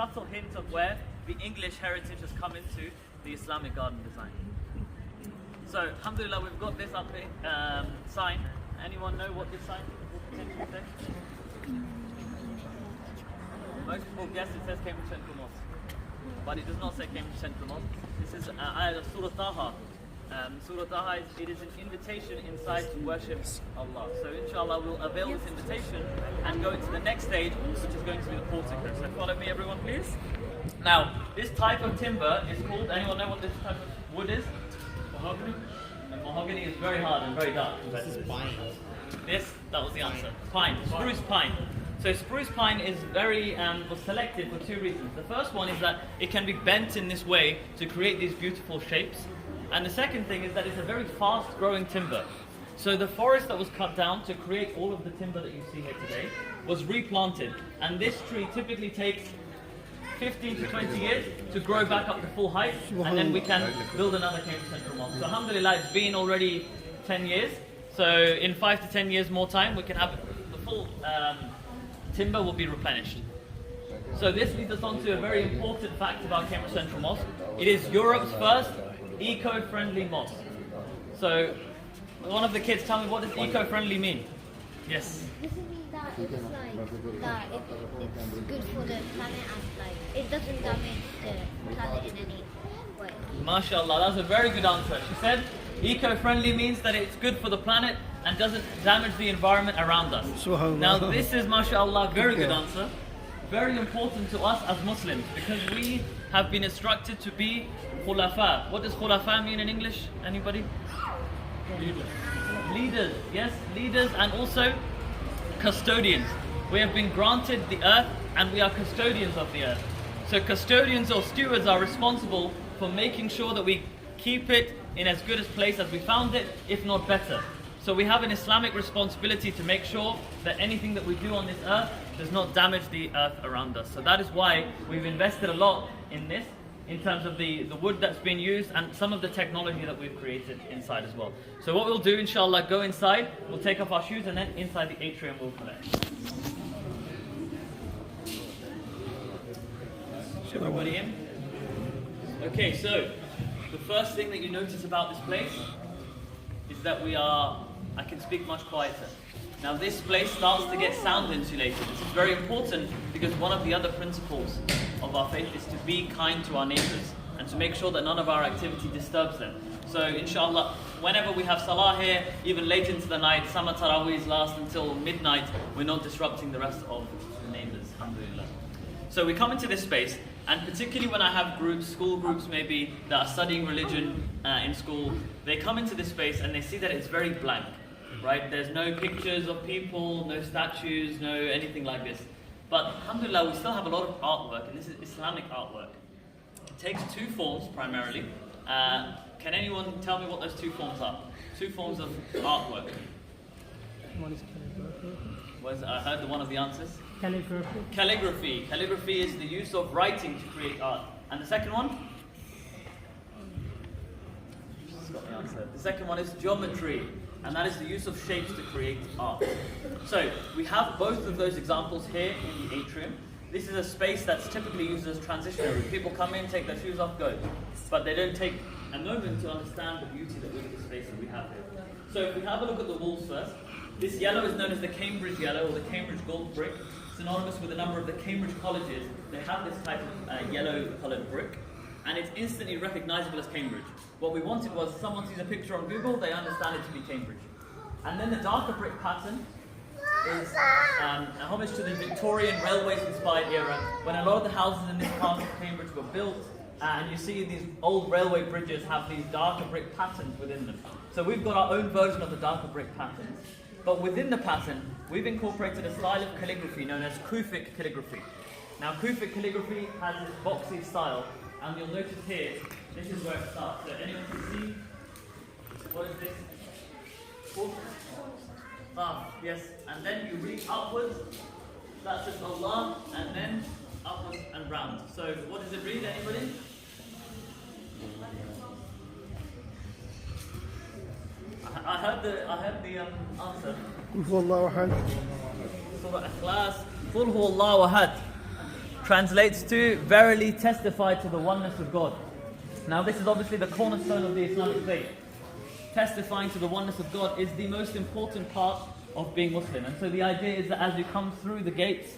Subtle hint of where the English heritage has come into the Islamic garden design. So, Alhamdulillah, we've got this up here, sign. Anyone know what this sign will potentially say? Most people guess it says Cambridge Central Mosque, but it does not say Cambridge Central Mosque. This is Surah Taha. Surah Taha, it is an invitation inside to worship Allah. So inshallah we'll avail this invitation and go into the next stage, which is going to be the portico. So follow me everyone please. Now, this type of timber is called, anyone know what this type of wood is? Mahogany? And mahogany is very hard and very dark. This is pine. That was the answer. Pine, spruce pine. So spruce pine is was selected for two reasons. The first one is that it can be bent in this way to create these beautiful shapes. And the second thing is that it's a very fast growing timber. So the forest that was cut down to create all of the timber that you see here today was replanted. And this tree typically takes 15 to 20 years to grow back up to full height, and then we can build another Cambridge Central Mosque. So Alhamdulillah, it's been already 10 years. So in 5 to 10 years more time, we can have the full timber will be replenished. So this leads us on to a very important fact about Cambridge Central Mosque. It is Europe's first eco-friendly mosque. So one of the kids, tell me, what does eco-friendly mean? Yes. Does it mean that it's like that it's good for the planet and like it doesn't damage the planet in any way? MashaAllah, that's a very good answer. She said eco-friendly means that it's good for the planet and doesn't damage the environment around us. Now this is, MashaAllah, very good answer. Very important to us as Muslims, because we have been instructed to be khulafa. What does khulafa mean in English? Anybody? Leaders, yes, leaders, and also custodians. We have been granted the earth and we are custodians of the earth. So custodians or stewards are responsible for making sure that we keep it in as good a place as we found it, if not better. So we have an Islamic responsibility to make sure that anything that we do on this earth does not damage the earth around us. So that is why we've invested a lot in this, in terms of the wood that's been used and some of the technology that we've created inside as well. So what we'll do, inshallah, go inside, we'll take off our shoes, and then inside the atrium we'll collect. Everybody in? Okay, so the first thing that you notice about this place is that I can speak much quieter. Now this place starts to get sound insulated. This is very important because one of the other principles of our faith is to be kind to our neighbors and to make sure that none of our activity disturbs them. So inshallah, whenever we have salah here, even late into the night, some taraweehs last until midnight, we're not disrupting the rest of the neighbors, alhamdulillah. So we come into this space, and particularly when I have groups, school groups maybe, that are studying religion in school, they come into this space and they see that it's very blank, right? There's no pictures of people, no statues, no anything like this. But alhamdulillah, we still have a lot of artwork, and this is Islamic artwork. It takes two forms primarily. Can anyone tell me what those two forms are? Two forms of artwork. One is calligraphy. I heard one of the answers. Calligraphy. Calligraphy. Calligraphy is the use of writing to create art. And the second one? Just got the answer. The second one is geometry, and that is the use of shapes to create art. So we have both of those examples here in the atrium. This is a space that's typically used as transitionary. People come in, take their shoes off, go. But they don't take a moment to understand the beauty that we the space that we have here. So if we have a look at the walls first, this yellow is known as the Cambridge yellow or the Cambridge gold brick. Synonymous with a number of the Cambridge colleges. They have this type of yellow coloured brick, and it's instantly recognisable as Cambridge. What we wanted was someone sees a picture on Google, they understand it to be Cambridge. And then the darker brick pattern is a homage to the Victorian railways-inspired era, when a lot of the houses in this part of Cambridge were built, and you see these old railway bridges have these darker brick patterns within them. So we've got our own version of the darker brick patterns, but within the pattern, we've incorporated a style of calligraphy known as Kufic calligraphy. Now, Kufic calligraphy has this boxy style, and you'll notice here, this is where it starts. So anyone can see, what is this? Yes, and then you read upwards, that says Allah, and then upwards and round. So what does it read, anybody? I heard the answer. قل هو الله أحد. Surah Ikhlas, Qul huwallahu ahad, translates to, verily testify to the oneness of God. Now this is obviously the cornerstone of the Islamic faith. Testifying to the oneness of God is the most important part of being Muslim. And so the idea is that as you come through the gates,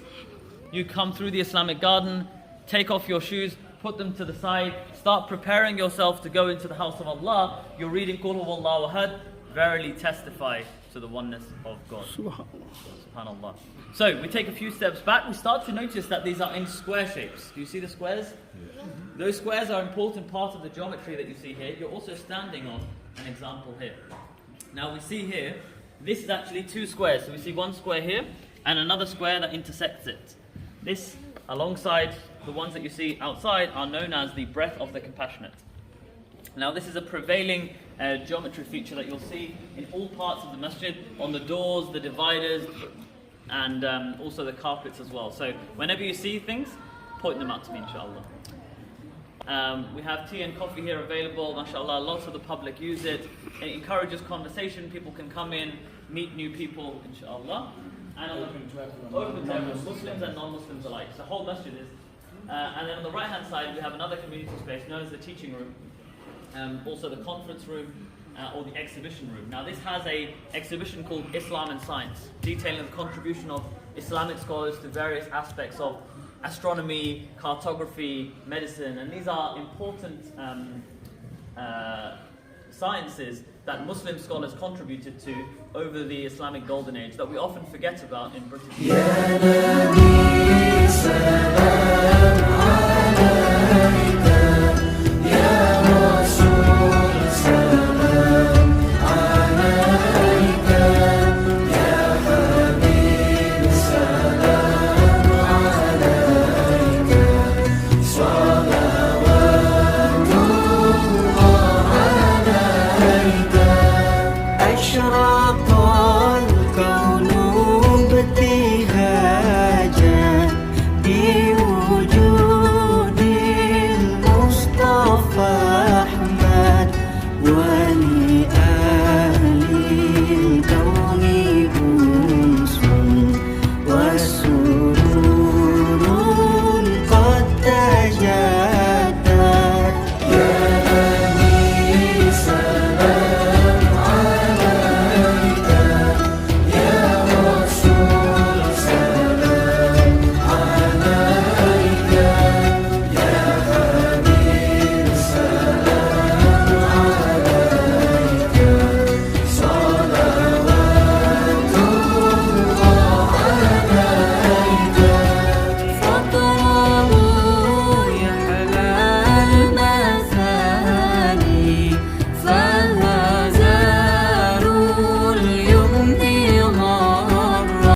you come through the Islamic garden, take off your shoes, put them to the side, start preparing yourself to go into the house of Allah, you're reading Qul huwallahu ahad, verily testify to the oneness of God. Subhanallah. So we take a few steps back, we start to notice that these are in square shapes. Do you see the squares? Those squares are an important part of the geometry that you see here. You're also standing on an example here. Now we see here, this is actually two squares. So we see one square here and another square that intersects it. This, alongside the ones that you see outside, are known as the breadth of the compassionate. Now this is a prevailing geometry feature that you'll see in all parts of the masjid, on the doors, the dividers, and also the carpets as well. So whenever you see things, point them out to me, inshallah. We have tea and coffee here available, mashallah, lots of the public use it. It encourages conversation, people can come in, meet new people, inshallah. And open to everyone, Muslims and non-Muslims alike. So the whole masjid is. And then on the right hand side we have another community space known as the teaching room, also the conference room, or the exhibition room. Now this has an exhibition called Islam and Science, detailing the contribution of Islamic scholars to various aspects of astronomy, cartography, medicine, and these are important sciences that Muslim scholars contributed to over the Islamic Golden Age that we often forget about in British.